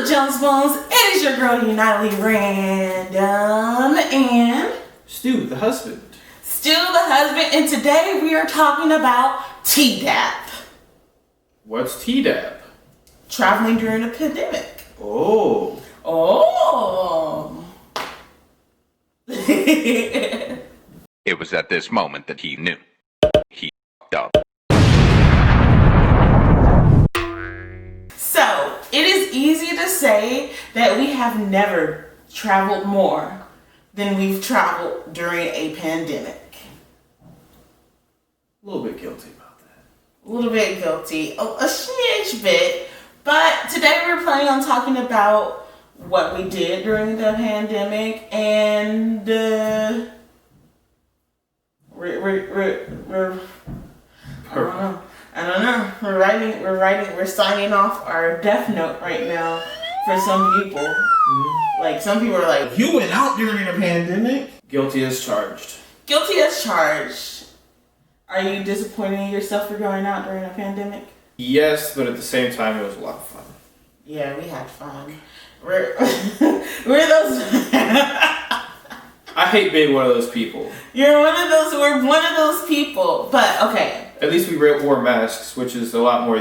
the Jones Bones. It is your girl, Unitedly Random, and Stu, the husband. And today we are talking about TDAP. What's TDAP? Traveling during a pandemic. Oh. It was at this moment that he knew. He f***ed up. So, it is easy to say that we have never traveled more than we've traveled during a pandemic. A little bit guilty about that. A little bit guilty, a smidge bit. But today we're planning on talking about what we did during the pandemic, and I don't know. We're signing off our death note right now for some people. Mm-hmm. Like, some people are like, you went out during a pandemic? Guilty as charged. Guilty as charged. Are you disappointed in yourself for going out during a pandemic? Yes, but at the same time, it was a lot of fun. Yeah, we had fun. We're those. I hate being one of those people. We're one of those people. But okay. At least we wore masks, which is a lot more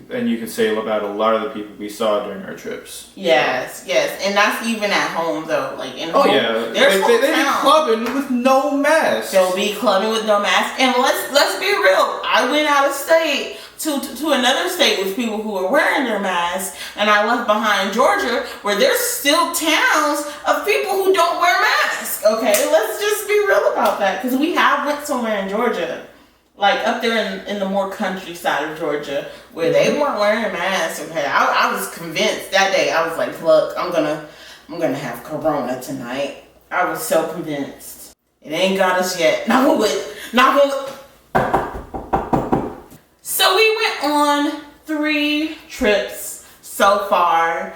than you can say about a lot of the people we saw during our trips. Yes, and that's even at home though. Like in home. Oh yeah, they be clubbing with no mask. They'll be clubbing with no mask. And let's be real. I went out of state to another state with people who were wearing their masks, and I left behind Georgia, where there's still towns of people who don't wear masks. Okay, let's just be real about that, because we have went somewhere in Georgia, like up there in the more countryside of Georgia, where they weren't wearing masks. Okay, I was convinced that day. I was like, look, I'm gonna have Corona tonight. I was so convinced. It ain't got us yet. Not with. So we went on 3 trips so far.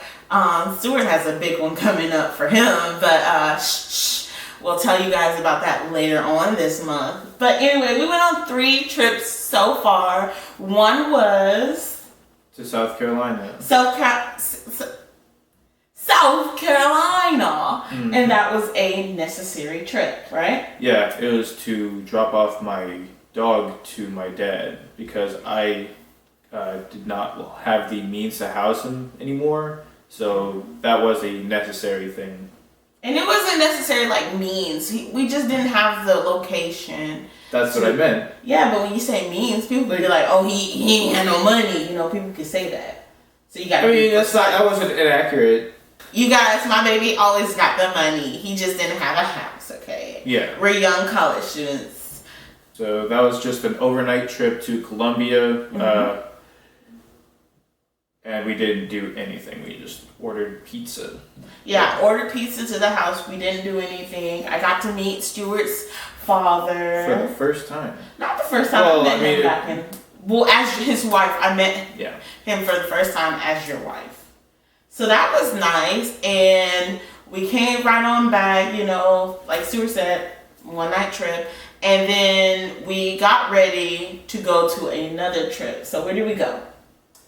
Stuart has a big one coming up for him, but we'll tell you guys about that later on this month. But anyway, we went on 3 trips so far. One was to South Carolina. South Carolina, mm-hmm. And that was a necessary trip, right? Yeah, it was to drop off my dog to my dad, because I did not have the means to house him anymore, so that was a necessary thing. And it wasn't necessary like means. We just didn't have the location. That's what I meant. Yeah, but when you say means, people could be like, oh, he ain't had no money. You know, people could say that. So you got. I mean, that wasn't inaccurate. You guys, my baby always got the money. He just didn't have a house. Okay. Yeah. We're young college students. So that was just an overnight trip to Columbia, mm-hmm. And we didn't do anything. We just ordered pizza. Yeah, ordered pizza to the house. We didn't do anything. I got to meet Stuart's father. For the first time. Not the first time. Well, I met him back in. Well, as his wife, I met him for the first time as your wife. So that was nice. And we came right on back, like Stuart said, one-night trip. And then we got ready to go to another trip. So where did we go?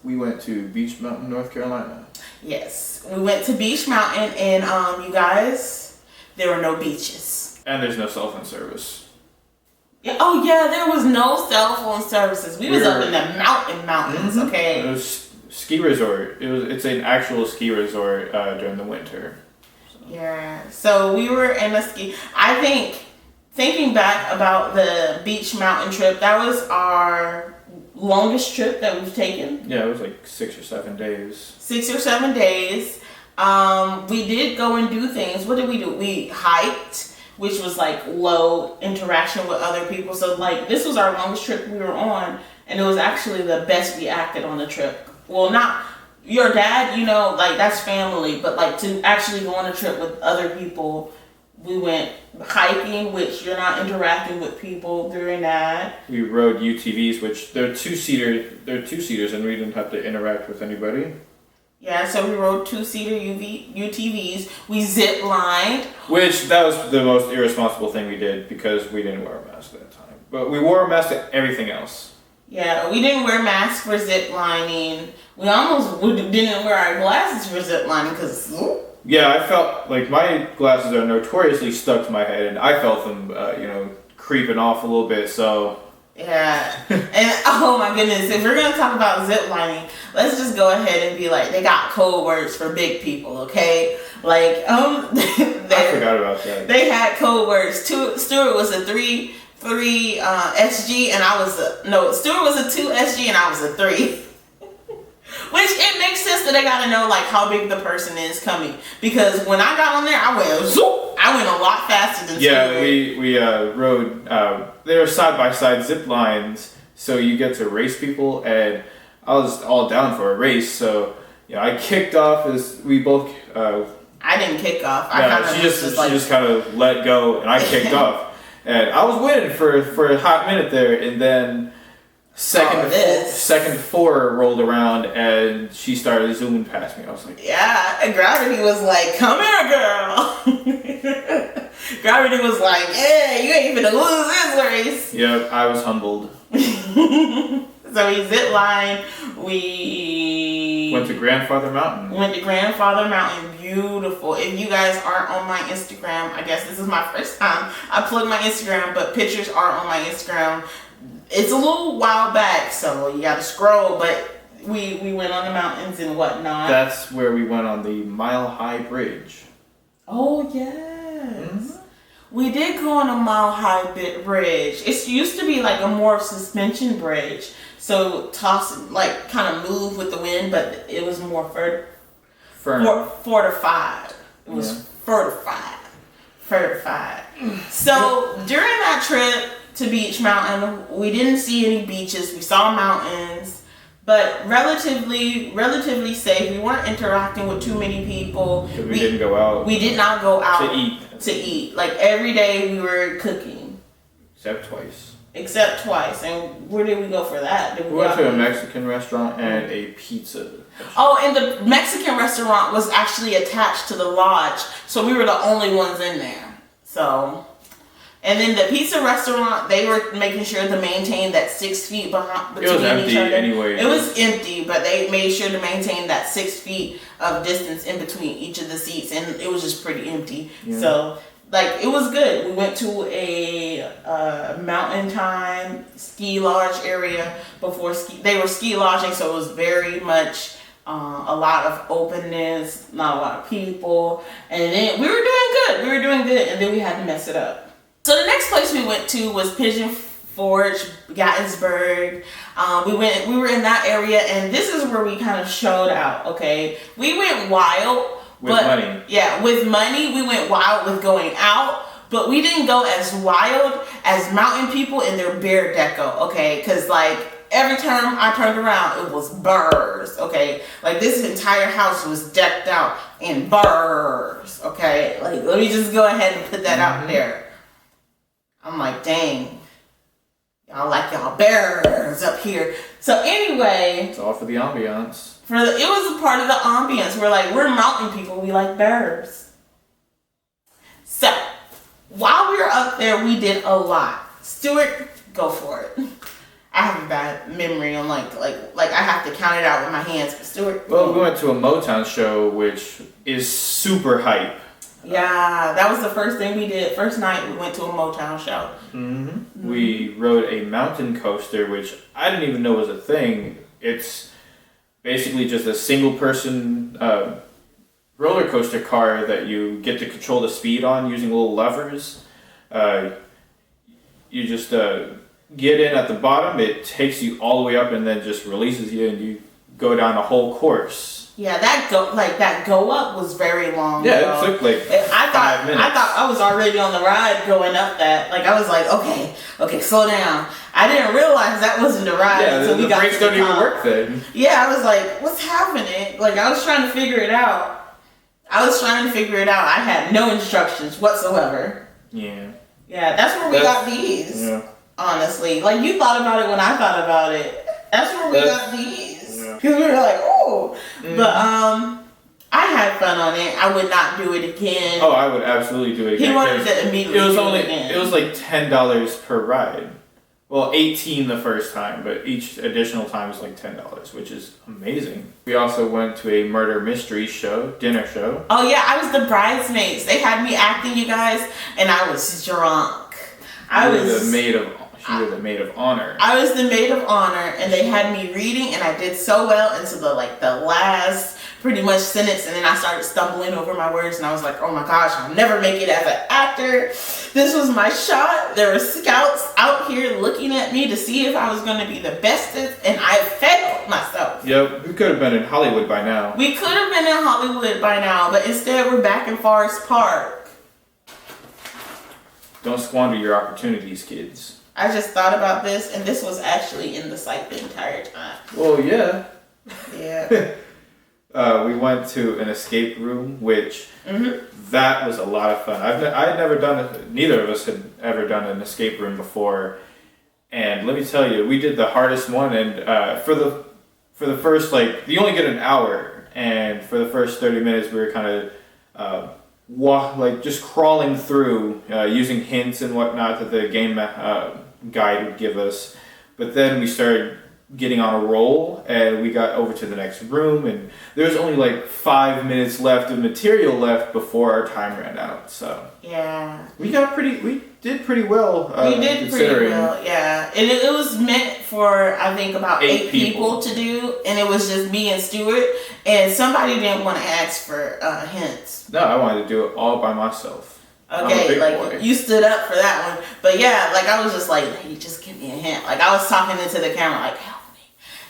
We went to Beach Mountain, North Carolina. Yes. We went to Beach Mountain, and you guys, there were no beaches. And there's no cell phone service. Yeah. Oh, yeah, there was no cell phone services. We was up in the mountains, mm-hmm. Okay? It was ski resort. It's an actual ski resort during the winter. So. Yeah. So we were in a ski. I think, thinking back about the Beach Mountain trip, that was our longest trip that we've taken. Yeah, it was like 6 or 7 days. 6 or 7 days. We did go and do things. What did we do? We hiked, which was like low interaction with other people. So like this was our longest trip we were on, and it was actually the best we acted on the trip. Well, not your dad, like that's family, but like to actually go on a trip with other people. We went hiking, which you're not interacting with people during that. We rode UTVs, which they're two-seaters, and we didn't have to interact with anybody. Yeah, so we rode 2-seater UTVs. We zip lined. Which, that was the most irresponsible thing we did, because we didn't wear a mask at that time. But we wore a mask to everything else. Yeah, we didn't wear masks for zip lining. We almost didn't wear our glasses for zip lining because. Yeah, I felt like my glasses are notoriously stuck to my head, and I felt them, creeping off a little bit. So. Yeah, and oh my goodness, if we're gonna talk about zip lining, let's just go ahead and be like, they got code words for big people, okay? Like, I forgot about that. They had code words. Stuart was a 3 SG, and Stuart was a 2 SG, and I was a 3. Which it makes sense that they gotta know like how big the person is coming, because when I got on there, I went zoop. I went a lot faster than Stuart. Yeah, we rode. They were side by side zip lines, so you get to race people, and I was all down for a race. So I kicked off as we both. I didn't kick off. She just kind of let go, and I kicked off, and I was winning for a hot minute there, and then. Second 4 rolled around and she started zooming past me. I was like, yeah, and Gravity was like, come here, girl. Gravity was like, yeah, you ain't even gonna lose this race. Yep, I was humbled. So we zip line. We went to Grandfather Mountain. Beautiful. If you guys aren't on my Instagram, I guess this is my first time I plugged my Instagram, but pictures are on my Instagram. It's a little while back, so you gotta scroll, but we went on the mountains and whatnot. That's where we went on the Mile High Bridge. Oh, yes. Mm-hmm. We did go on a Mile High bridge. It used to be like a more suspension bridge, so kind of move with the wind, but it was more fortified. It was fortified. So during that trip to Beach Mountain, we didn't see any beaches. We saw mountains, but relatively safe. We weren't interacting with too many people. We didn't go out. We did not go out to eat. Like every day we were cooking. Except twice. And where did we go for that? We went to a Mexican restaurant and a pizza. Oh, and the Mexican restaurant was actually attached to the lodge, so we were the only ones in there. So. And then the pizza restaurant, they were making sure to maintain that 6 feet between each other. It was empty anyway. It was empty, but they made sure to maintain that 6 feet of distance in between each of the seats, and it was just pretty empty. Yeah. So, it was good. We went to a mountain time ski lodge area before they were ski lodging, so it was very much a lot of openness, not a lot of people, and then we were doing good, and then we had to mess it up. So the next place we went to was Pigeon Forge, Gettysburg. We were in that area, and this is where we kind of showed out. Okay, we went wild with money. Yeah, with money, we went wild with going out, but we didn't go as wild as mountain people in their bear deco. Okay, because every time I turned around, it was birds. Okay, this entire house was decked out in birds. Okay, let me just go ahead and put that out there. I'm like, dang, y'all like y'all bears up here. So anyway, it's all for the ambiance. It was a part of the ambiance. We're mountain people. We like bears. So while we were up there, we did a lot. Stuart, go for it. I have a bad memory on I have to count it out with my hands. But Stuart. Well, we went to a Motown show, which is super hype. Yeah, that was the first thing we did. First night we went to a Motown show. Mm-hmm. Mm-hmm. We rode a mountain coaster, which I didn't even know was a thing. It's basically just a single person roller coaster car that you get to control the speed on using little levers. You just get in at the bottom, it takes you all the way up and then just releases you and you go down a whole course. Yeah, that go up was very long. Yeah, it took 5 minutes. I thought I was already on the ride going up that. I was like, okay, slow down. I didn't realize that wasn't the ride until we got to the brakes don't even work then. Yeah, I was like, what's happening? I was trying to figure it out. I had no instructions whatsoever. Yeah. Yeah, that's where we got these. Yeah. Honestly, you thought about it when I thought about it. That's where we got these. Because we were like, oh. Mm-hmm. But I had fun on it. I would not do it again. Oh, I would absolutely do it again. He wanted to immediately It was $10 per ride, Well, 18 the first time, but each additional time was like $10, which is amazing. We also went to a murder mystery show, dinner show. Oh yeah, I was the bridesmaids. They had me acting, you guys, and I was drunk. You were the maid of honor. I was the maid of honor, and they had me reading, and I did so well into the last pretty much sentence, and then I started stumbling over my words, and I was like, oh my gosh, I'll never make it as an actor. This was my shot. There were scouts out here looking at me to see if I was going to be the bestest, and I failed myself. Yep, we could have been in Hollywood by now. We could have been in Hollywood by now, but instead we're back in Forest Park. Don't squander your opportunities, kids. I just thought about this, and this was actually in the site the entire time. Well, yeah. Yeah. We went to an escape room, which that was a lot of fun. I had never done it. Neither of us had ever done an escape room before, and let me tell you, we did the hardest one. And for the first you only get an hour, and for the first 30 minutes, we were kind of just crawling through using hints and whatnot that the game guide would give us. But then we started getting on a roll, and we got over to the next room, and there was only 5 minutes left of material left before our time ran out. So yeah, we did pretty well. We did pretty well, yeah. And it was meant for, I think, about 8 people to do, and it was just me and Stuart, and somebody didn't want to ask for hints. No, I wanted to do it all by myself. Okay, you stood up for that one. But yeah, I was just like, hey, just give me a hint. I was talking into the camera, help me.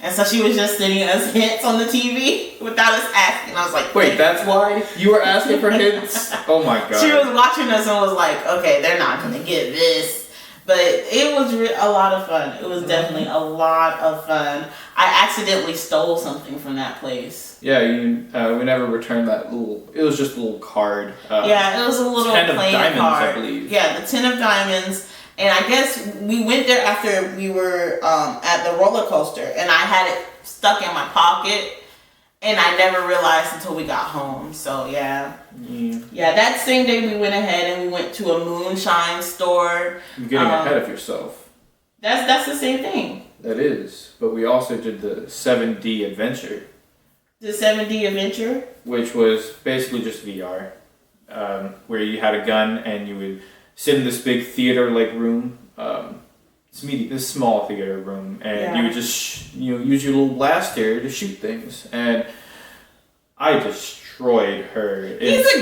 And so she was just sending us hints on the TV without us asking. I was like, wait, that's why you were asking for hints? Oh my god. She was watching us and was like, okay, they're not going to get this. But it was a lot of fun. It was definitely a lot of fun. I accidentally stole something from that place. Yeah, we never returned that it was just a little card. Yeah, it was a little 10 of diamonds, card. I believe. Yeah, the 10 of diamonds. And I guess we went there after we were at the roller coaster, and I had it stuck in my pocket, and I never realized until we got home. So yeah. Yeah, that same day we went ahead and we went to a moonshine store. You're getting ahead of yourself. That's the same thing. That is, but we also did the 7D adventure. The 7D adventure? Which was basically just VR, where you had a gun and you would sit in this big theater-like room, this small theater room, and you would just use your little blaster to shoot things. And I destroyed her. He's a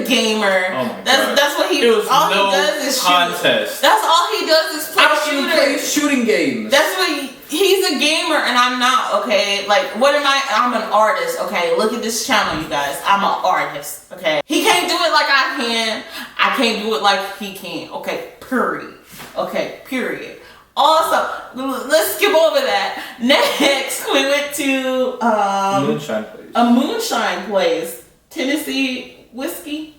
gamer. Oh my god! That's what he. It was all no he does is contest. Shoot. That's all he does is play shooters. Play shooting games. That's what he's a gamer, and I'm not. Okay, what am I? I'm an artist. Okay, look at this channel, you guys. I'm an artist. Okay, he can't do it like I can. I can't do it like he can. Okay, period. Okay, period. Also, let's skip over that. Next, we went to moonshine place. A moonshine place. Tennessee whiskey.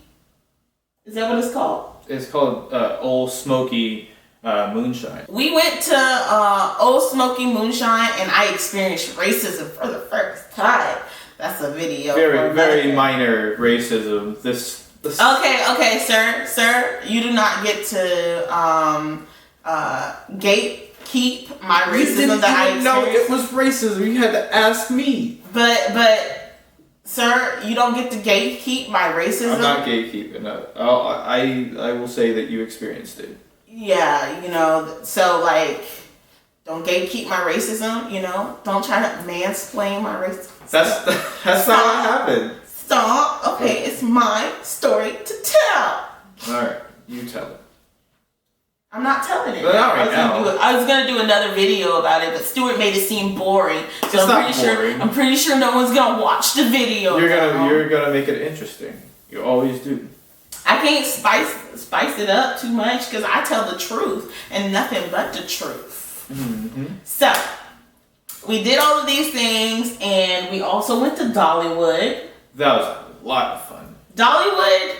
Is that what it's called? It's called Old Smoky Moonshine. We went to Old Smoky Moonshine, and I experienced racism for the first time. That's a video. Very minor racism. This. Okay, sir. You do not get to gatekeep my racism that I experienced. No, it was racism. You had to ask me. But. Sir, you don't get to gatekeep my racism. I'm not gatekeeping. No. I will say that you experienced it. Yeah, so don't gatekeep my racism. Don't try to mansplain my racism. That's not what happened. Stop. Okay, it's my story to tell. All right, you tell it. I'm not telling it. But not right now. I was gonna do another video about it, but Stuart made it seem boring. So it's not boring. I'm pretty sure no one's gonna watch the video. You're gonna make it interesting. You always do. I can't spice it up too much because I tell the truth and nothing but the truth. Mm-hmm. So we did all of these things, and we also went to Dollywood. That was a lot of fun. Dollywood.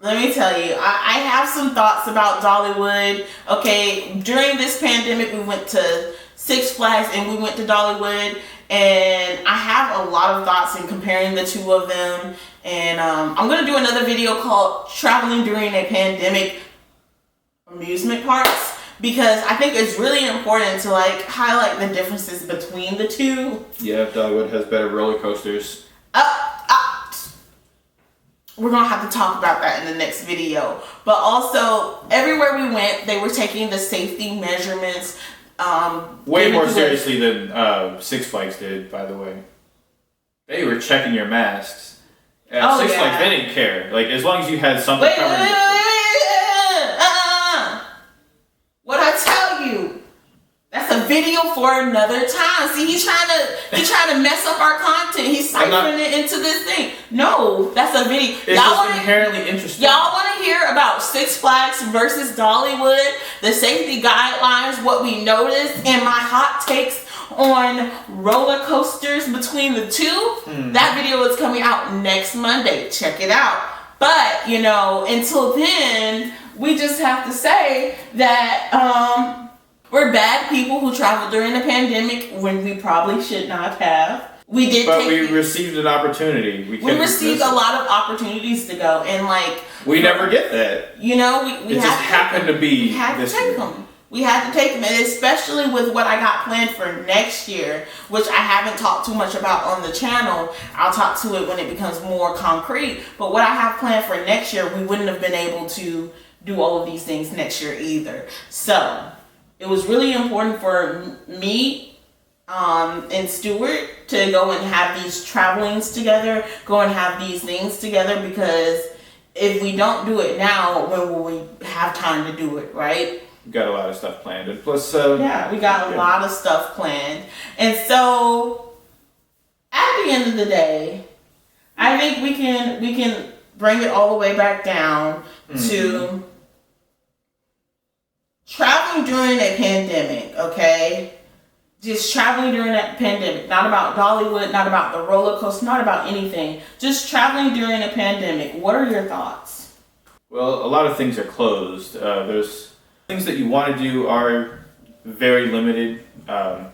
Let me tell you, I have some thoughts about Dollywood. Okay, during this pandemic, we went to Six Flags and we went to Dollywood, and I have a lot of thoughts in comparing the two of them. And I'm going to do another video called Traveling During a Pandemic Amusement Parks, because I think it's really important to like highlight the differences between the two. Yeah, Dollywood has better roller coasters. We're gonna have to talk about that in the next video. But also, everywhere we went, they were taking the safety measurements. Way more seriously than Six Flags did, by the way. They were checking your masks. At Six Flags, they didn't care. Like, as long as you had something covering your face. What I tell you? That's a video for another time. See, he's trying to mess up our content. He's siphoning it into this thing. No, that's a video. It's just inherently interesting. Y'all want to hear about Six Flags versus Dollywood, the safety guidelines, what we noticed, and my hot takes on roller coasters between the two? That video is coming out next Monday. Check it out. But, you know, until then, we just have to say that we're bad people who traveled during the pandemic when we probably should not have. We received an opportunity. We received a lot of opportunities to go, and like we never get that. You know, we just happened to be. We had to take them. We had to take them, and especially with what I got planned for next year, which I haven't talked too much about on the channel. I'll talk to it when it becomes more concrete. But what I have planned for next year, we wouldn't have been able to do all of these things next year either. So it was really important for me and Stuart to go and have these travelings together, go and have these things together, because if we don't do it now, when will we have time to do it, right? We got a lot of stuff planned, and plus, we got a lot of stuff planned, and so at the end of the day, I think we can bring it all the way back down to traveling during a pandemic, okay? Just traveling during that pandemic. Not about Dollywood, not about the roller coaster, not about anything. Just traveling during a pandemic. What are your thoughts? Well, a lot of things are closed. There's things that you want to do are very limited. But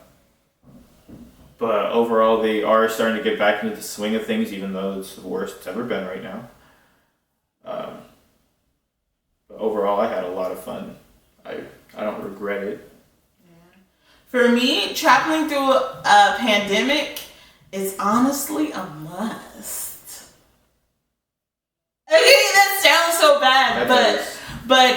overall, they are starting to get back into the swing of things, even though it's the worst it's ever been right now. But overall, I had a lot of fun. I don't regret it. For me, traveling through a pandemic is honestly a must. Okay, that sounds so bad, but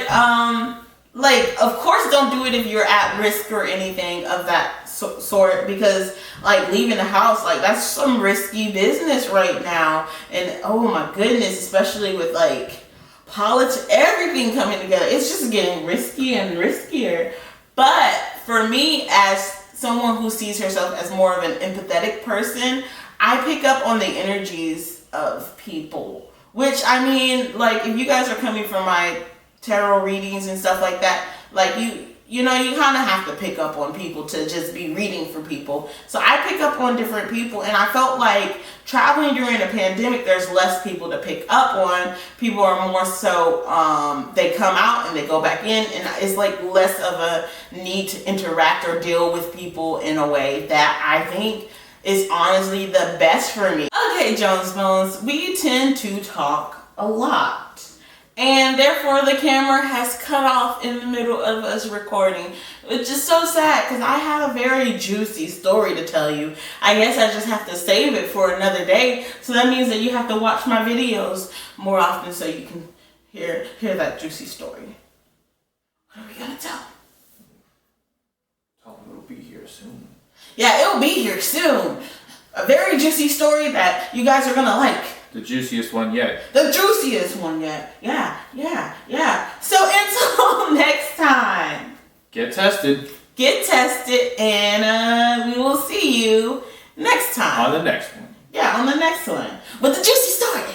like, of course, don't do it if you're at risk or anything of that sort, because like leaving the house, like that's some risky business right now, and oh my goodness, especially with like politics, everything coming together, it's just getting risky and riskier. But for me, as someone who sees herself as more of an empathetic person, I pick up on the energies of people. Which, I mean, like, if you guys are coming from my tarot readings and stuff like that, like, you know, you kind of have to pick up on people to just be reading for people. So I pick up on different people, and I felt like traveling during a pandemic, there's less people to pick up on. People are more so, they come out and they go back in, and it's like less of a need to interact or deal with people in a way that I think is honestly the best for me. Okay, Jones Bones, we tend to talk a lot. And therefore, the camera has cut off in the middle of us recording, which is so sad because I have a very juicy story to tell you. I guess I just have to save it for another day. So that means that you have to watch my videos more often so you can hear that juicy story. What are we gonna tell? Tell them it'll be here soon. Yeah, it'll be here soon. A very juicy story that you guys are gonna like. The juiciest one yet. The juiciest one yet. Yeah. So until next time. Get tested. And we will see you next time. On the next one. Yeah, on the next one. With the juicy story.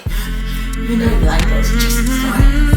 You know you like those juicy stories.